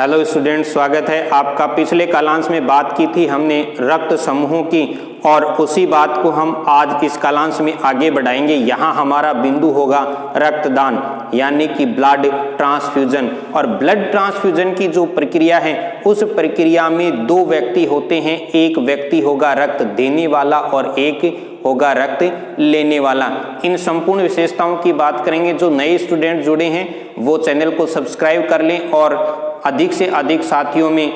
Hello student, स्वागत है आपका। पिछले कालांश में बात की थी हमने रक्त समूहों की और उसी बात को हम आज इस कालांश में आगे बढ़ाएंगे। यहाँ हमारा बिंदु होगा रक्तदान यानी कि ब्लड ट्रांसफ्यूजन। और ब्लड ट्रांसफ्यूजन की जो प्रक्रिया है उस प्रक्रिया में दो व्यक्ति होते हैं, एक व्यक्ति होगा रक्त देने वाला और एक होगा रक्त लेने वाला। इन संपूर्ण विशेषताओं की बात करेंगे। जो नए स्टूडेंट जुड़े हैं वो चैनल को सब्सक्राइब कर लें और अधिक से अधिक साथियों में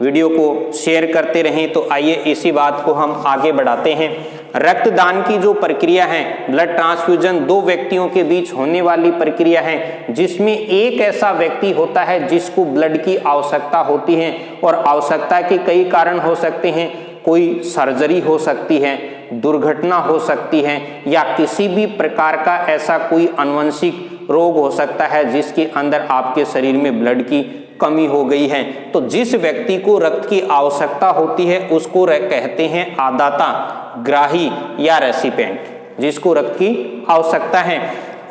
वीडियो को शेयर करते रहें। तो आइए इसी बात को हम आगे बढ़ाते हैं। रक्तदान की जो प्रक्रिया है, ब्लड ट्रांसफ्यूजन, दो व्यक्तियों के बीच होने वाली प्रक्रिया है जिसमें एक ऐसा व्यक्ति होता है जिसको ब्लड की आवश्यकता होती है। और आवश्यकता के कई कारण हो सकते हैं। कोई सर्जरी हो सकती है, दुर्घटना हो सकती है, या किसी भी प्रकार का ऐसा कोई आनुवंशिक रोग हो सकता है जिसके अंदर आपके शरीर में ब्लड की कमी हो गई है। तो जिस व्यक्ति को रक्त की आवश्यकता होती है उसको कहते हैं आदाता, ग्राही या रेसिपिएंट, जिसको रक्त की आवश्यकता है।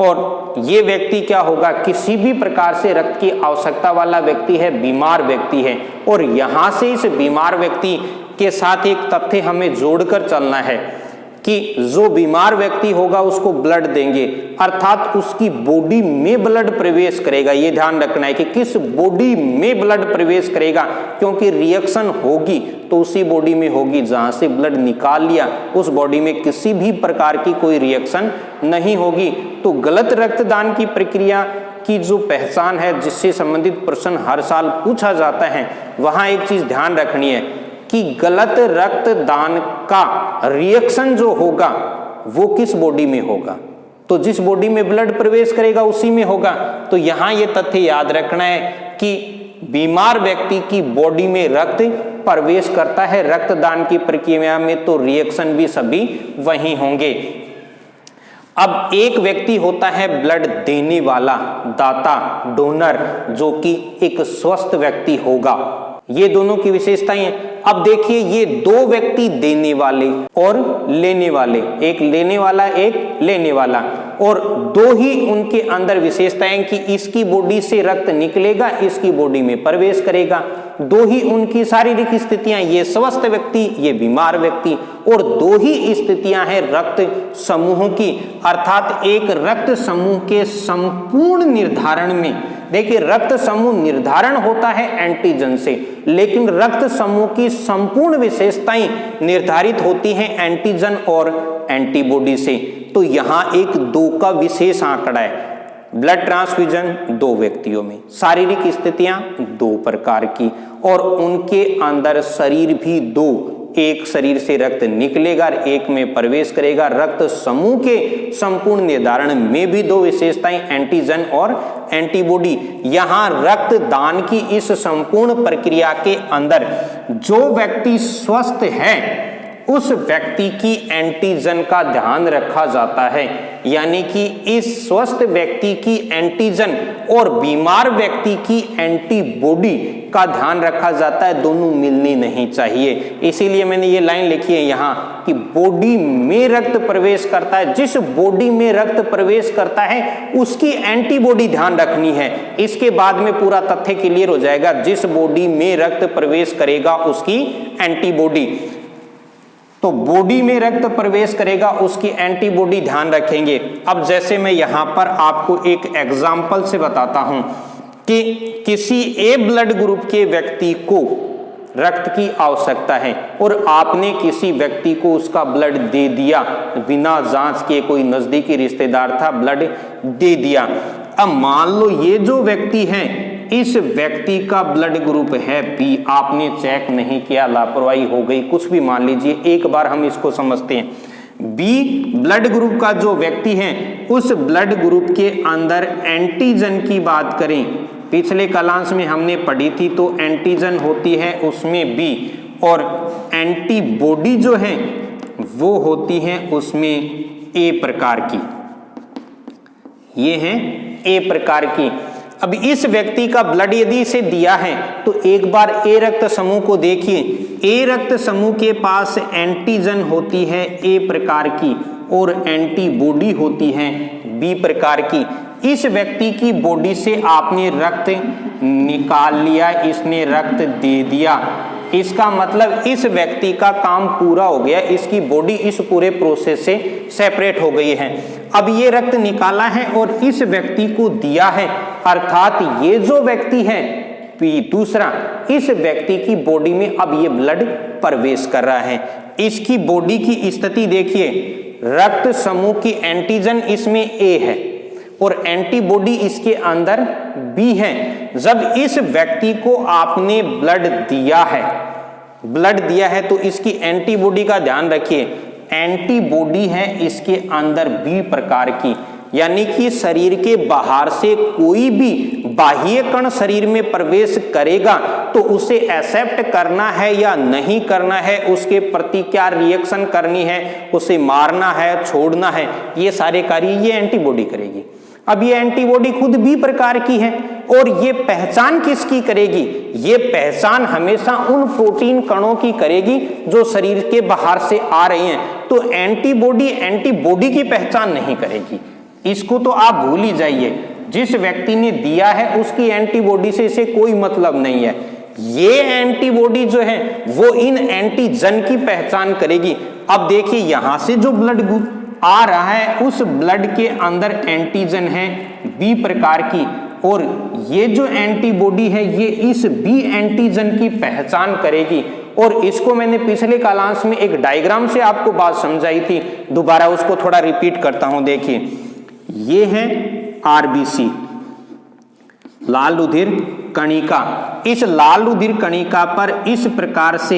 और ये व्यक्ति क्या होगा, किसी भी प्रकार से रक्त की आवश्यकता वाला व्यक्ति है, बीमार व्यक्ति है। और यहाँ से इस बीमार व्यक्ति के साथ एक तथ्य हमें जोड़कर चलना है कि जो बीमार व्यक्ति होगा उसको ब्लड देंगे, अर्थात उसकी बॉडी में ब्लड प्रवेश करेगा। ये ध्यान रखना है कि किस बॉडी में ब्लड प्रवेश करेगा, क्योंकि रिएक्शन होगी तो उसी बॉडी में होगी जहां से ब्लड निकाल लिया उस बॉडी में किसी भी प्रकार की कोई रिएक्शन नहीं होगी। तो गलत रक्तदान की प्रक्रिया की जो पहचान है, जिससे संबंधित प्रश्न हर साल पूछा जाता है, वहां एक चीज ध्यान रखनी है कि गलत रक्तदान का रिएक्शन जो होगा वो किस बॉडी में होगा, तो जिस बॉडी में ब्लड प्रवेश करेगा उसी में होगा। तो यहां ये तथ्य याद रखना है कि बीमार व्यक्ति की बॉडी में रक्त प्रवेश करता है रक्तदान की प्रक्रिया में, तो रिएक्शन भी सभी वही होंगे। अब एक व्यक्ति होता है ब्लड देने वाला, दाता, डोनर, जो कि एक स्वस्थ व्यक्ति होगा। ये दोनों की विशेषताएं हैं। अब देखिए, ये दो व्यक्ति देने वाले और लेने वाले, एक लेने वाला एक लेने वाला, और दो ही उनके अंदर विशेषताएं कि इसकी बॉडी से रक्त निकलेगा, इसकी बॉडी में प्रवेश करेगा। दो ही उनकी शारीरिक स्थितियां, ये स्वस्थ व्यक्ति, ये बीमार व्यक्ति, और दो ही स्थितियां हैं रक्त समूहों की, अर्थात एक रक्त समूह के संपूर्ण निर्धारण में। देखिए, रक्त समूह निर्धारण होता है एंटीजन से, लेकिन रक्त समूह की संपूर्ण विशेषताएं निर्धारित होती हैं एंटीजन और एंटीबॉडी से। तो यहां एक दो का विशेष आंकड़ा है। ब्लड ट्रांसफ्यूजन दो व्यक्तियों में, शारीरिक स्थितियां दो प्रकार की, और उनके अंदर शरीर भी दो, एक शरीर से रक्त निकलेगा, एक में प्रवेश करेगा। रक्त समूह के संपूर्ण निर्धारण में भी दो विशेषताएं, एंटीजन और एंटीबॉडी। यहां रक्तदान की इस संपूर्ण प्रक्रिया के अंदर जो व्यक्ति स्वस्थ है उस व्यक्ति की एंटीजन का ध्यान रखा जाता है, यानी कि इस स्वस्थ व्यक्ति की एंटीजन और बीमार व्यक्ति की एंटीबॉडी का ध्यान रखा जाता है। दोनों मिलनी नहीं चाहिए। इसीलिए मैंने ये लाइन लिखी है यहाँ कि बॉडी में रक्त प्रवेश करता है, जिस बॉडी में रक्त प्रवेश करता है उसकी एंटीबॉडी ध्यान रखनी है। इसके बाद में पूरा तथ्य क्लियर हो जाएगा। जिस बॉडी में रक्त प्रवेश करेगा उसकी एंटीबॉडी, तो बॉडी में रक्त प्रवेश करेगा उसकी एंटीबॉडी ध्यान रखेंगे। अब जैसे मैं यहां पर आपको एक एग्जांपल से बताता हूं कि किसी ए ब्लड ग्रुप के व्यक्ति को रक्त की आवश्यकता है और आपने किसी व्यक्ति को उसका ब्लड दे दिया बिना जांच के, कोई नजदीकी रिश्तेदार था, ब्लड दे दिया। अब मान लो ये जो व्यक्ति है, इस व्यक्ति का ब्लड ग्रुप है बी, आपने चेक नहीं किया, लापरवाही हो गई, कुछ भी मान लीजिए, एक बार हम इसको समझते हैं। बी ब्लड ग्रुप का जो व्यक्ति है उस ब्लड ग्रुप के अंदर एंटीजन की बात करें, पिछले कालांश में हमने पढ़ी थी, तो एंटीजन होती है उसमें बी, और एंटीबॉडी जो है वो होती है उसमें ए प्रकार की, ये है ए प्रकार की। अब इस व्यक्ति का ब्लड यदि इसे दिया है तो एक बार ए रक्त समूह को देखिए। ए रक्त समूह के पास एंटीजन होती है ए प्रकार की और एंटीबॉडी होती है बी प्रकार की। इस व्यक्ति की बॉडी से आपने रक्त निकाल लिया, इसने रक्त दे दिया, इसका मतलब इस व्यक्ति का काम पूरा हो गया, इसकी बॉडी इस पूरे प्रोसेस से सेपरेट हो गई है। अब ये रक्त निकाला है और इस व्यक्ति को दिया है, अर्थात ये जो व्यक्ति है दूसरा, इस व्यक्ति की बॉडी में अब ये ब्लड प्रवेश कर रहा है। इसकी बॉडी की स्थिति देखिए, रक्त समूह की एंटीजन इसमें ए है और एंटीबॉडी इसके अंदर बी है। जब इस व्यक्ति को आपने ब्लड दिया है तो इसकी एंटीबॉडी का ध्यान रखिए, एंटीबॉडी है इसके अंदर बी प्रकार की, यानी कि शरीर के बाहर से कोई भी बाह्य कण शरीर में प्रवेश करेगा तो उसे एक्सेप्ट करना है या नहीं करना है, उसके प्रति क्या रिएक्शन करनी है, उसे मारना है, छोड़ना है, ये सारे कार्य ये एंटीबॉडी करेगी। अब ये एंटीबॉडी खुद बी प्रकार की है और ये पहचान किसकी करेगी? ये पहचान हमेशा उन प्रोटीन कणों की करेगी जो शरीर के बाहर से आ रहे हैं। तो एंटीबॉडी की पहचान नहीं करेगी, इसको तो आप भूल ही जाइए। जिस व्यक्ति ने दिया है उसकी एंटीबॉडी से इसे कोई मतलब नहीं है। ये एंटीबॉडी जो है वो इन एंटीजन की पहचान करेगी। अब देखिए यहां से जो ब्लड आ रहा है उस ब्लड के अंदर एंटीजन है बी प्रकार की और ये जो एंटीबॉडी है ये इस बी एंटीजन की पहचान करेगी। और इसको मैंने पिछले कालांश में एक डायग्राम से आपको बात समझाई थी, दोबारा उसको थोड़ा रिपीट करता हूं। देखिए ये है आरबीसी, लाल रुधिर कणिका। इस लाल रुधिर कणिका पर इस प्रकार से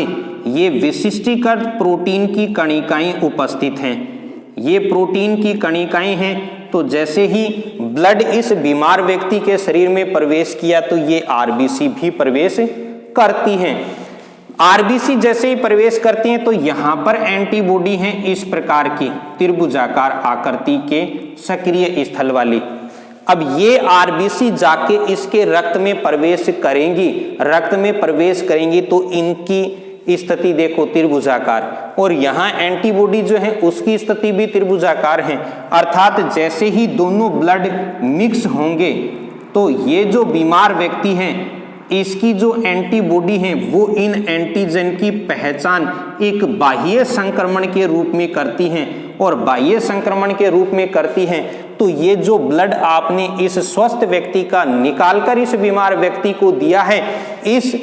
ये विशिष्टीकृत प्रोटीन की कणिकाएं उपस्थित हैं। ये प्रोटीन की कणिकाएं हैं। तो जैसे ही ब्लड इस बीमार व्यक्ति के शरीर में प्रवेश किया तो ये आरबीसी भी प्रवेश करती हैं। आरबीसी जैसे ही प्रवेश करती हैं तो यहां पर एंटीबॉडी है इस प्रकार की त्रिभुजाकार आकृति के सक्रिय स्थल वाली। अब ये आरबीसी जाके इसके रक्त में प्रवेश करेंगी तो इनकी स्थिति देखो त्रिभुजाकार, और यहाँ एंटीबॉडी जो है उसकी स्थिति भी त्रिभुजाकार है। अर्थात जैसे ही दोनों ब्लड मिक्स होंगे तो ये जो बीमार व्यक्ति है इसकी जो एंटीबॉडी है वो इन एंटीजन की पहचान एक बाह्य संक्रमण के रूप में करती हैं, और बाह्य संक्रमण के रूप में करती हैं तो ये जो ब्लड आपने इस स्वस्थ व्यक्ति का निकालकर इस बीमार व्यक्ति को दिया है, इस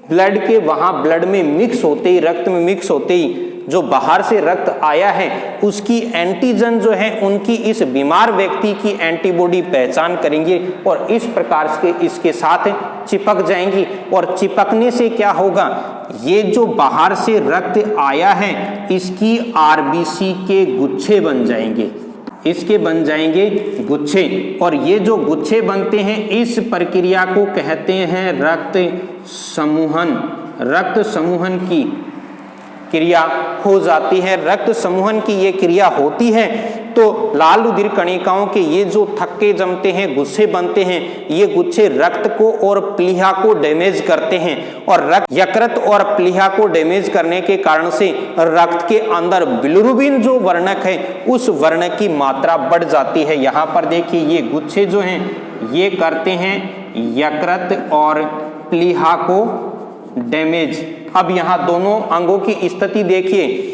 ब्लड के वहां ब्लड में मिक्स होते ही, रक्त में मिक्स होते ही जो बाहर से रक्त आया है उसकी एंटीजन जो है उनकी इस बीमार व्यक्ति की एंटीबॉडी पहचान करेंगे और इस प्रकार से इसके साथ चिपक जाएंगी। और चिपकने से क्या होगा, ये जो बाहर से रक्त आया है इसकी आरबीसी के गुच्छे बन जाएंगे, इसके बन जाएंगे गुच्छे, और ये जो गुच्छे बनते हैं इस प्रक्रिया को कहते हैं रक्त समूहन। रक्त समूहन की क्रिया हो जाती है। रक्त समूहन की ये क्रिया होती है तो लाल रुधिर कणिकाओं के ये जो थक्के जमते हैं, गुच्छे बनते हैं, ये गुच्छे रक्त को और प्लीहा को डैमेज करते हैं, और रक्त यकृत और प्लीहा को डैमेज करने के कारण से रक्त के अंदर बिलिरुबिन जो वर्णक है उस वर्णक की मात्रा बढ़ जाती है। यहाँ पर देखिए ये गुच्छे जो हैं ये करते हैं यकृत और प्लीहा को डैमेज। अब यहाँ दोनों अंगों की स्थिति देखिए,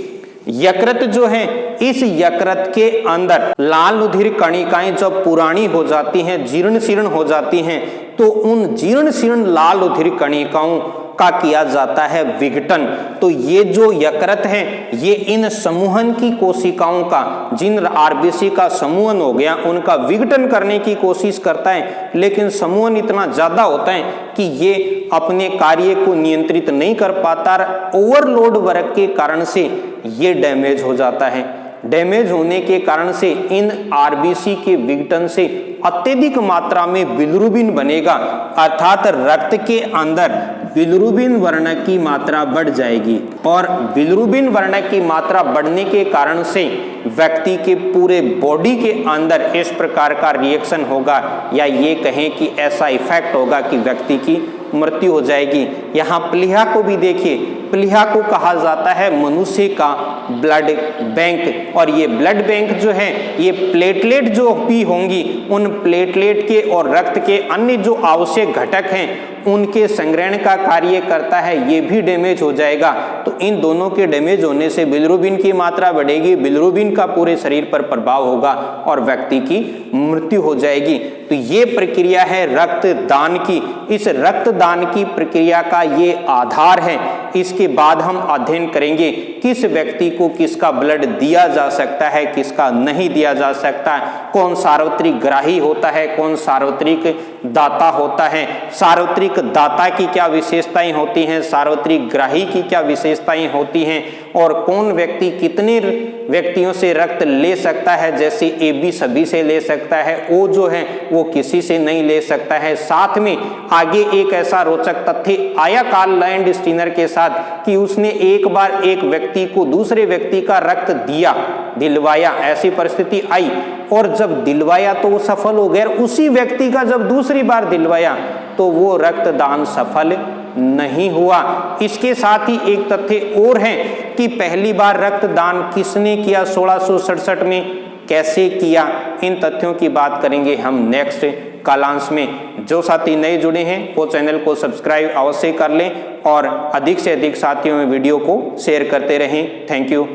यकृत जो है इस यकृत के अंदर लाल रुधिर कणिकाएं जब पुरानी हो जाती हैं, जीर्ण शीर्ण हो जाती हैं, तो उन जीर्ण शीर्ण लाल रुधिर कणिकाओं का किया जाता है विघटन। तो ये जो यकृत है ये इन समूहन की कोशिकाओं का, जिन आरबीसी का समूहन हो गया उनका विघटन करने की कोशिश करता है, लेकिन समूहन इतना ज्यादा होता है कि ये अपने कार्य को नियंत्रित नहीं कर पाता, ओवरलोड वर्क के कारण से ये डैमेज हो जाता है। डैमेज होने के कारण से इन आरबीसी के विघटन से अत्यधिक मात्रा में बिलिरुबिन बनेगा, अर्थात रक्त के अंदर बिलिरुबिन वर्णक की मात्रा बढ़ जाएगी, और बिलिरुबिन वर्णक की मात्रा बढ़ने के कारण से व्यक्ति के पूरे बॉडी के अंदर इस प्रकार का रिएक्शन होगा, या ये कहें कि ऐसा इफेक्ट होगा कि व्यक्ति की मृत्यु हो जाएगी। यहाँ प्लीहा को भी देखिए, प्लीहा को कहा जाता है मनुष्य का ब्लड बैंक। और ये ब्लड बैंक जो है ये प्लेटलेट जो भी होंगी उन प्लेटलेट के और रक्त के अन्य जो आवश्यक घटक हैं उनके संग्रहण का कार्य करता है, ये भी डैमेज हो जाएगा। तो इन दोनों के डैमेज होने से बिलिरुबिन की मात्रा बढ़ेगी, बिलिरुबिन का पूरे शरीर पर प्रभाव होगा और व्यक्ति की मृत्यु हो जाएगी। तो ये प्रक्रिया है रक्तदान की। इस रक्तदान की प्रक्रिया का ये आधार है। इसके बाद हम अध्ययन करेंगे किस व्यक्ति को किसका ब्लड दिया जा सकता है, किसका नहीं दिया जा सकता, कौन सार्वत्रिक ग्राही होता है, कौन सार्वत्रिक दाता होता है, सार्वत्रिक दाता की क्या विशेषताएं होती हैं, सार्वत्रिक ग्राही की क्या विशेषताएं होती हैं, और कौन व्यक्ति कितने व्यक्तियों से रक्त ले सकता है, जैसे ए बी सभी से ले सकता है, ओ जो है वो किसी से नहीं ले सकता है। साथ में आगे एक ऐसा रोचक तथ्य आया कार्ल लैंडस्टीनर के साथ कि उसने एक बार एक व्यक्ति को दूसरे व्यक्ति का रक्त दिलवाया, ऐसी परिस्थिति आई और जब दिलवाया तो वो सफल हो गया। उसी व्यक्ति का जब दूसरी बार दिलवाया तो वो रक्तदान सफल नहीं हुआ। इसके साथ ही एक तथ्य और है कि पहली बार रक्तदान किसने किया, 1667 में कैसे किया, इन तथ्यों की बात करेंगे हम नेक्स्ट कालांश में। जो साथी नए जुड़े हैं वो चैनल को सब्सक्राइब अवश्य कर लें और अधिक से अधिक साथियों में वीडियो को शेयर करते रहें। Thank you.